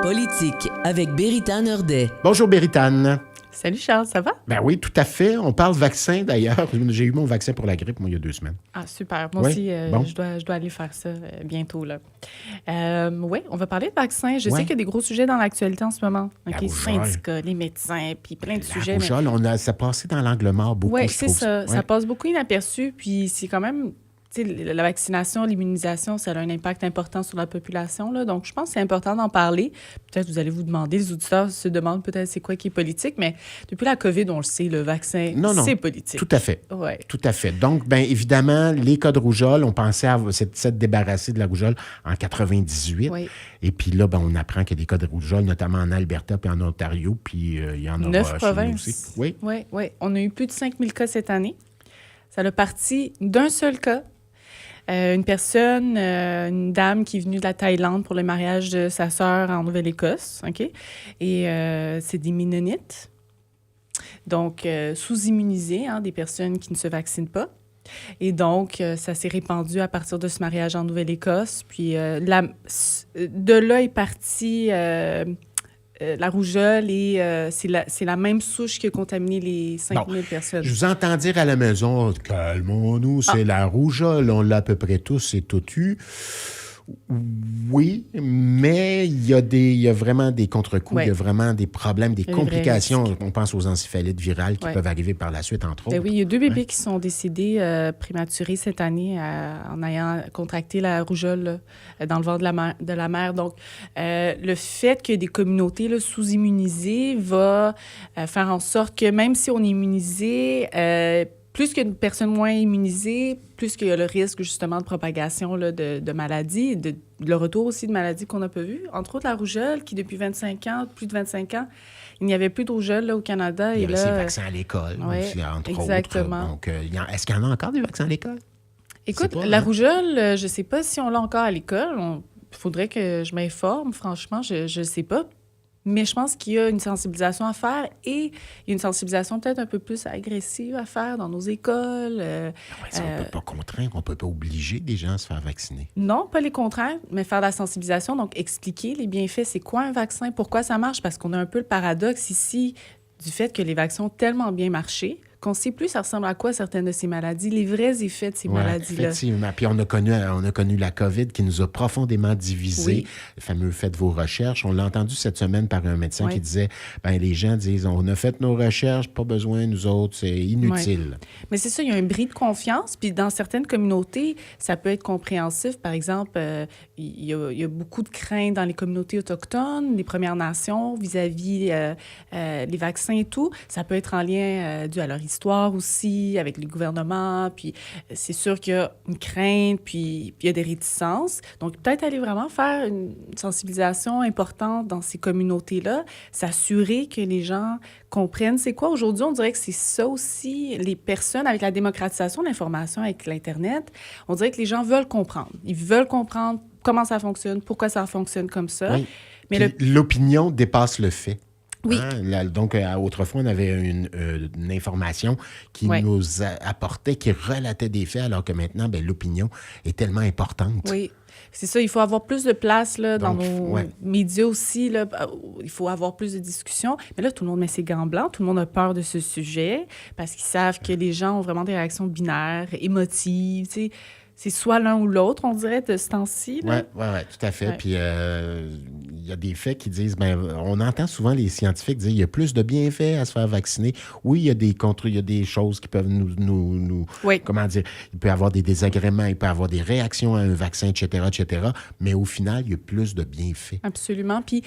Politique avec Béritaine Hurdet. Bonjour Béritaine. Salut Charles, ça va? Ben oui, tout à fait. On parle vaccin d'ailleurs. J'ai eu mon vaccin pour la grippe, moi, il y a 2 semaines. Ah, super. Moi Oui? aussi, Bon. je dois aller faire ça bientôt. Là. Oui, on va parler de vaccins. Je Ouais. sais qu'il y a des gros sujets dans l'actualité en ce moment. La OK, rougeole. syndicats, les médecins, puis plein de La sujets. rougeole, ça passait dans l'angle mort beaucoup, Oui, je c'est trouve. ça. Ouais. Ça passe beaucoup inaperçu, puis c'est quand même... Tu sais, la vaccination, l'immunisation, ça a un impact important sur la population. Là. Donc, je pense que c'est important d'en parler. Peut-être vous allez vous demander, les auditeurs se demandent peut-être c'est quoi qui est politique, mais depuis la COVID, on le sait, le vaccin, Non, c'est politique. Tout à fait. Ouais. Tout à fait. Donc, bien évidemment, les cas de rougeole, on pensait s'être débarrassé de la rougeole en 98. Oui. Et puis là, ben, on apprend qu'il y a des cas de rougeole, notamment en Alberta puis en Ontario, puis il y en aura 9 chez nous provinces. aussi. Oui. Oui, oui. On a eu plus de 5000 cas cette année. Ça a parti d'un seul cas. Une personne, une dame qui est venue de la Thaïlande pour le mariage de sa sœur en Nouvelle-Écosse, OK? Et c'est des Ménonites. Donc, sous-immunisés, des personnes qui ne se vaccinent pas. Et donc, ça s'est répandu à partir de ce mariage en Nouvelle-Écosse. Puis, de là est partie la rougeole et c'est la même souche qui a contaminé les 5000 personnes. Je vous entends dire à la maison, calmons-nous, c'est la rougeole, on l'a à peu près tous et tout eu. Oui, mais il y a vraiment des contre-coups, il y a vraiment des problèmes, des complications. On pense aux encéphalites virales qui peuvent arriver par la suite, entre autres. Oui, il y a 2 bébés qui sont décédés prématurés cette année en ayant contracté la rougeole dans le ventre de la mère. Donc, le fait qu'il y ait des communautés là, sous-immunisées va faire en sorte que même si on est immunisé, plus qu'une personne moins immunisée, plus qu'il y a le risque, justement, de propagation là, de maladies, le retour aussi de maladies qu'on n'a pas vues. Entre autres, la rougeole, qui, depuis 25 ans, plus de 25 ans, il n'y avait plus de rougeole là, au Canada. Il y avait là, ces vaccins à l'école, aussi, entre exactement. autres. Donc, est-ce qu'il y en a encore des vaccins à l'école? Écoute, pas, la rougeole, je ne sais pas si on l'a encore à l'école. Il faudrait que je m'informe. Franchement, je ne sais pas. Mais je pense qu'il y a une sensibilisation à faire et il y a une sensibilisation peut-être un peu plus agressive à faire dans nos écoles. On ne peut pas contraindre, on ne peut pas obliger des gens à se faire vacciner. Non, pas les contraindre, mais faire de la sensibilisation. Donc, expliquer les bienfaits. C'est quoi un vaccin? Pourquoi ça marche? Parce qu'on a un peu le paradoxe ici du fait que les vaccins ont tellement bien marché qu'on ne sait plus ça ressemble à quoi certaines de ces maladies, les vrais effets de ces maladies-là. Effectivement. Puis on a connu la COVID qui nous a profondément divisés. Oui. Le fameux « faites vos recherches ». On l'a entendu cette semaine par un médecin qui disait, les gens disent, on a fait nos recherches, pas besoin, nous autres, c'est inutile. Mais c'est ça, il y a un bris de confiance. Puis dans certaines communautés, ça peut être compréhensif. Par exemple, il y a beaucoup de craintes dans les communautés autochtones, les Premières Nations, vis-à-vis les vaccins et tout. Ça peut être en lien dû à leur histoire aussi, avec les gouvernements. Puis c'est sûr qu'il y a une crainte, puis il y a des réticences. Donc, peut-être aller vraiment faire une sensibilisation importante dans ces communautés-là, s'assurer que les gens comprennent c'est quoi. Aujourd'hui, on dirait que c'est ça aussi. Les personnes, avec la démocratisation de l'information, avec l'Internet, on dirait que les gens veulent comprendre. Ils veulent comprendre comment ça fonctionne, pourquoi ça fonctionne comme ça. Oui. Mais l'opinion dépasse le fait. Oui. Donc, autrefois, on avait une information qui nous apportait, qui relatait des faits, alors que maintenant, l'opinion est tellement importante. Oui. C'est ça, il faut avoir plus de place là, dans nos médias aussi. Là, il faut avoir plus de discussions. Mais là, tout le monde met ses gants blancs. Tout le monde a peur de ce sujet parce qu'ils savent que les gens ont vraiment des réactions binaires, émotives, tu sais. C'est soit l'un ou l'autre, on dirait, de ce temps-ci. Oui, tout à fait. Ouais. Puis, il y a des faits qui disent, on entend souvent les scientifiques dire, il y a plus de bienfaits à se faire vacciner. Oui, il y a des choses qui peuvent nous comment dire, il peut y avoir des désagréments, il peut y avoir des réactions à un vaccin, etc., mais au final, il y a plus de bienfaits. Absolument. Puis,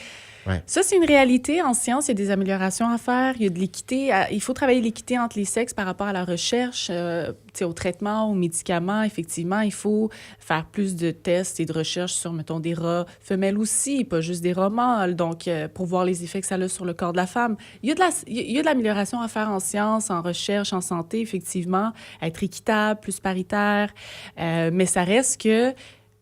ça, c'est une réalité. En science, il y a des améliorations à faire. Il y a de l'équité. Il faut travailler l'équité entre les sexes par rapport à la recherche, au traitement, aux médicaments. Effectivement, il faut faire plus de tests et de recherches sur, mettons, des rats femelles aussi, pas juste des rats mâles. Donc, pour voir les effets que ça a sur le corps de la femme. Il y a de l'amélioration à faire en science, en recherche, en santé, effectivement. Être équitable, plus paritaire. Mais ça reste que...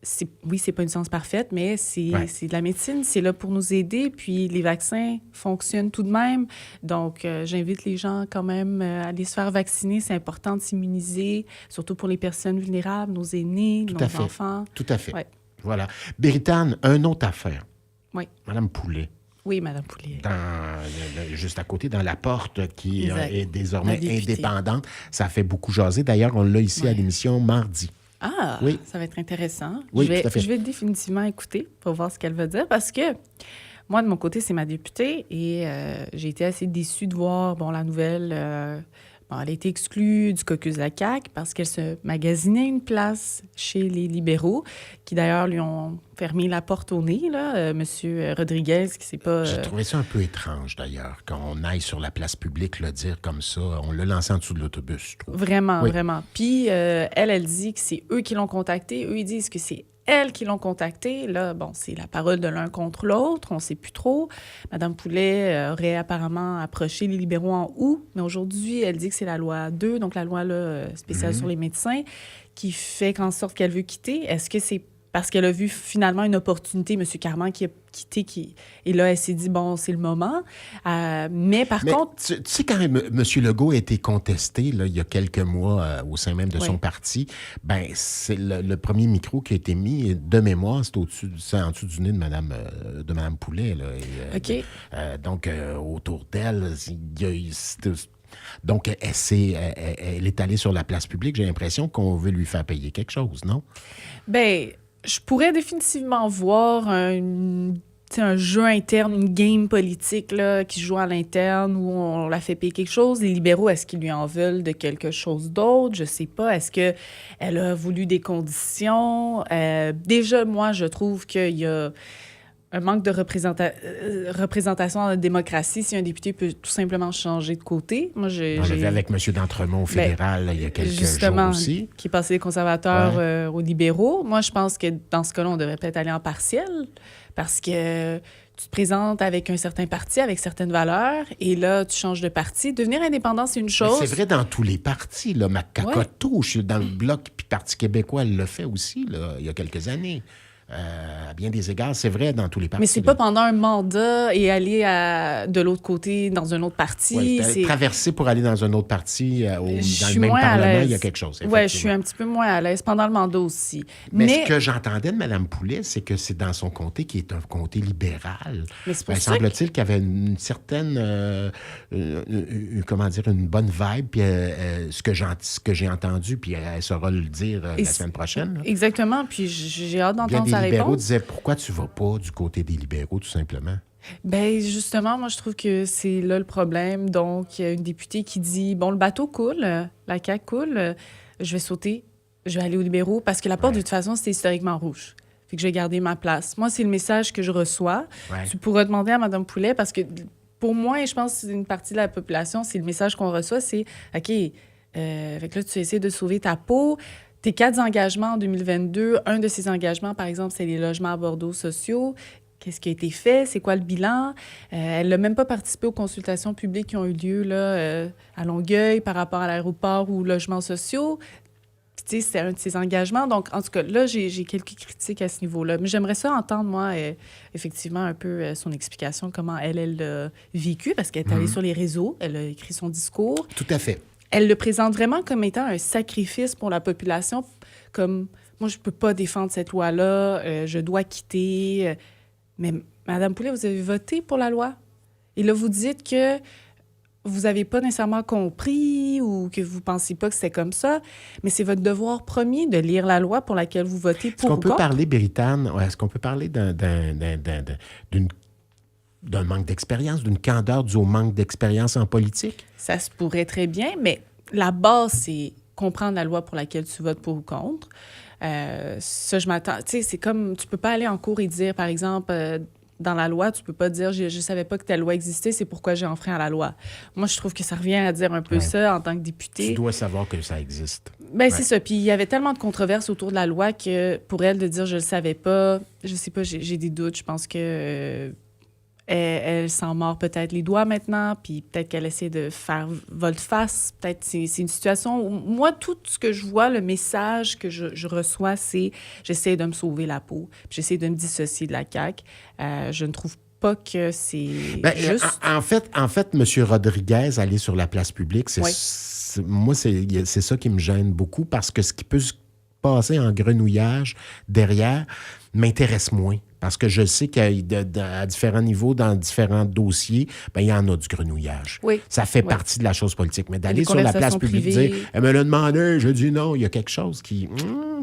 c'est pas une science parfaite, mais c'est de la médecine, c'est là pour nous aider. Puis les vaccins fonctionnent tout de même. Donc, j'invite les gens quand même à aller se faire vacciner. C'est important de s'immuniser, surtout pour les personnes vulnérables, nos aînés, nos enfants. Tout à fait. Ouais. Voilà. Béritaine, une autre affaire. Oui. Mme Poulet. Oui, Mme Poulet. Juste à côté, dans la porte qui est désormais La députée. indépendante. Ça fait beaucoup jaser. D'ailleurs, on l'a ici à l'émission mardi. Ah, oui. Ça va être intéressant. Oui, tout à fait. Je vais définitivement écouter pour voir ce qu'elle va dire parce que moi, de mon côté, c'est ma députée et j'ai été assez déçue de voir la nouvelle. Elle a été exclue du caucus de la CAQ parce qu'elle se magasinait une place chez les libéraux, qui d'ailleurs lui ont fermé la porte au nez, là. Monsieur Rodriguez, qui sait pas... J'ai trouvé ça un peu étrange, d'ailleurs, quand on aille sur la place publique le dire comme ça. On l'a lancé en dessous de l'autobus, je trouve. Vraiment, vraiment. Puis, elle dit que c'est eux qui l'ont contacté. Eux, ils disent que c'est elles qui l'ont contacté. Là, c'est la parole de l'un contre l'autre. On ne sait plus trop. Mme Poulet aurait apparemment approché les libéraux en août, mais aujourd'hui, elle dit que c'est la loi 2, donc la loi spéciale sur les médecins, qui fait qu'en sorte qu'elle veut quitter. Est-ce que c'est parce qu'elle a vu finalement une opportunité, M. Carman qui a quitté, et là, elle s'est dit, c'est le moment. Mais par contre... Tu sais, quand M. Legault a été contesté, là, il y a quelques mois, au sein même de son parti, c'est le premier micro qui a été mis, de mémoire, c'est en dessous du nez de Mme Poulet. Là, OK. Donc, autour d'elle, donc, elle est allée sur la place publique. J'ai l'impression qu'on veut lui faire payer quelque chose, non? Je pourrais définitivement voir un jeu interne, une game politique là, qui se joue à l'interne où on la fait payer quelque chose. Les libéraux, est-ce qu'ils lui en veulent de quelque chose d'autre? Je sais pas. Est-ce qu'elle a voulu des conditions? Déjà, moi, je trouve qu'il y a un manque de représentation dans la démocratie si un député peut tout simplement changer de côté. Moi, on l'a vu avec M. D'Entremont au fédéral il y a quelques jours aussi. Qui est passé des conservateurs aux libéraux. Moi, je pense que dans ce cas-là, on devrait peut-être aller en partiel parce que tu te présentes avec un certain parti, avec certaines valeurs, et là, tu changes de parti. Devenir indépendant, c'est une chose. Mais c'est vrai dans tous les partis. Là. Macacoto, je suis dans le Bloc, puis Parti québécois, elle le fait aussi là, il y a quelques années. À bien des égards, c'est vrai dans tous les partis. Mais c'est pas pendant un mandat et aller de l'autre côté dans un autre parti. C'est traverser pour aller dans un autre parti dans le même Parlement, il y a quelque chose. Oui, je suis un petit peu moins à l'aise pendant le mandat aussi. Mais ce que j'entendais de Mme Poulet, c'est que c'est dans son comté qui est un comté libéral. Mais c'est pour ça semble-t-il qu'il y avait une certaine, une bonne vibe. Puis ce que j'ai entendu, puis elle saura le dire la semaine prochaine. Là. Exactement. Puis j'ai hâte d'entendre sa réponse. Les libéraux disaient, pourquoi tu vas pas du côté des libéraux, tout simplement? Justement, moi, je trouve que c'est là le problème. Donc, il y a une députée qui dit, le bateau coule, la CAQ coule, je vais sauter, je vais aller aux libéraux, parce que la porte, de toute façon, c'est historiquement rouge. Fait que je vais garder ma place. Moi, c'est le message que je reçois. Ouais. Tu pourras demander à Mme Poulet, parce que pour moi, et je pense que c'est une partie de la population, c'est le message qu'on reçoit, c'est, OK, fait que là, tu essaies de sauver ta peau. Tes 4 engagements en 2022, un de ces engagements, par exemple, c'est les logements à Bordeaux sociaux. Qu'est-ce qui a été fait? C'est quoi le bilan? Elle n'a même pas participé aux consultations publiques qui ont eu lieu là, à Longueuil par rapport à l'aéroport ou aux logements sociaux. Tu sais, c'est un de ses engagements. Donc, en tout cas, là, j'ai quelques critiques à ce niveau-là. Mais j'aimerais ça entendre, moi, effectivement, un peu son explication, comment elle l'a vécu, parce qu'elle est allée sur les réseaux, elle a écrit son discours. Tout à fait. Elle le présente vraiment comme étant un sacrifice pour la population, comme « moi, je ne peux pas défendre cette loi-là, je dois quitter ». Mais Mme Poulet, vous avez voté pour la loi. Et là, vous dites que vous n'avez pas nécessairement compris ou que vous ne pensiez pas que c'était comme ça, mais c'est votre devoir premier de lire la loi pour laquelle vous votez pour ou contre. Est-ce qu'on peut parler, Béritane, est-ce qu'on peut parler d'un manque d'expérience, d'une candeur due au manque d'expérience en politique? Ça se pourrait très bien, mais la base, c'est comprendre la loi pour laquelle tu votes pour ou contre. Ça, je m'attends... Tu sais, c'est comme... Tu peux pas aller en cours et dire, par exemple, dans la loi, tu peux pas dire « je savais pas que telle loi existait, c'est pourquoi j'ai enfreint à la loi ». Moi, je trouve que ça revient à dire un peu ça en tant que député. Tu dois savoir que ça existe. C'est ça. Puis il y avait tellement de controverses autour de la loi que pour elle de dire « je le savais pas », je sais pas, j'ai des doutes. Je pense que... Elle s'en mord peut-être les doigts maintenant, puis peut-être qu'elle essaie de faire volte-face. Peut-être c'est une situation où moi, tout ce que je vois, le message que je reçois, c'est j'essaie de me sauver la peau, puis j'essaie de me dissocier de la CAQ. Je ne trouve pas que c'est juste... En fait, M. Rodriguez, aller sur la place publique, moi, c'est ça qui me gêne beaucoup, parce que ce qui peut se passer en grenouillage derrière m'intéresse moins. Parce que je sais qu'à différents niveaux, dans différents dossiers, il y en a du grenouillage. Oui. Ça fait partie de la chose politique. Mais d'aller sur la place publique et dire « Elle me l'a demandé, je dis non », il y a quelque chose qui...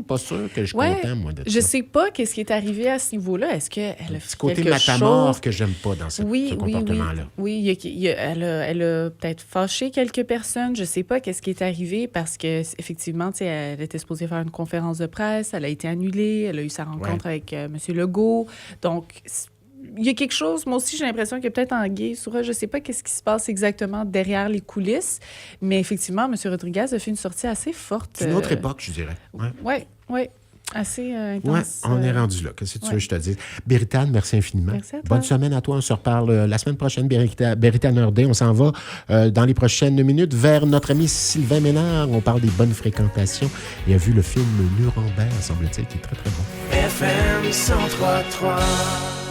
pas sûr que je suis content, moi, de ça. Je sais pas qu'est-ce qui est arrivé à ce niveau-là. Est-ce qu'elle a fait côté quelque matamor chose... que j'aime pas dans ce comportement-là. Oui, elle a peut-être fâché quelques personnes. Je sais pas qu'est-ce qui est arrivé parce que effectivement, elle était supposée faire une conférence de presse. Elle a été annulée. Elle a eu sa rencontre avec M. Legault. Donc, il y a quelque chose, moi aussi, j'ai l'impression qu'il y a peut-être anguille sur eux. Je ne sais pas qu'est-ce qui se passe exactement derrière les coulisses, mais effectivement, M. Rodriguez a fait une sortie assez forte. C'est une autre époque, je dirais. Oui. Assez intense. Oui, on est rendu là. Qu'est-ce que tu veux que je te dise? Béritane, merci infiniment. Merci à toi. Bonne semaine à toi. On se reparle la semaine prochaine, Béritane Heurdet. On s'en va dans les prochaines minutes vers notre ami Sylvain Ménard. On parle des bonnes fréquentations. Il a vu le film Nuremberg, semble-t-il, qui est très, très bon. FM 103.3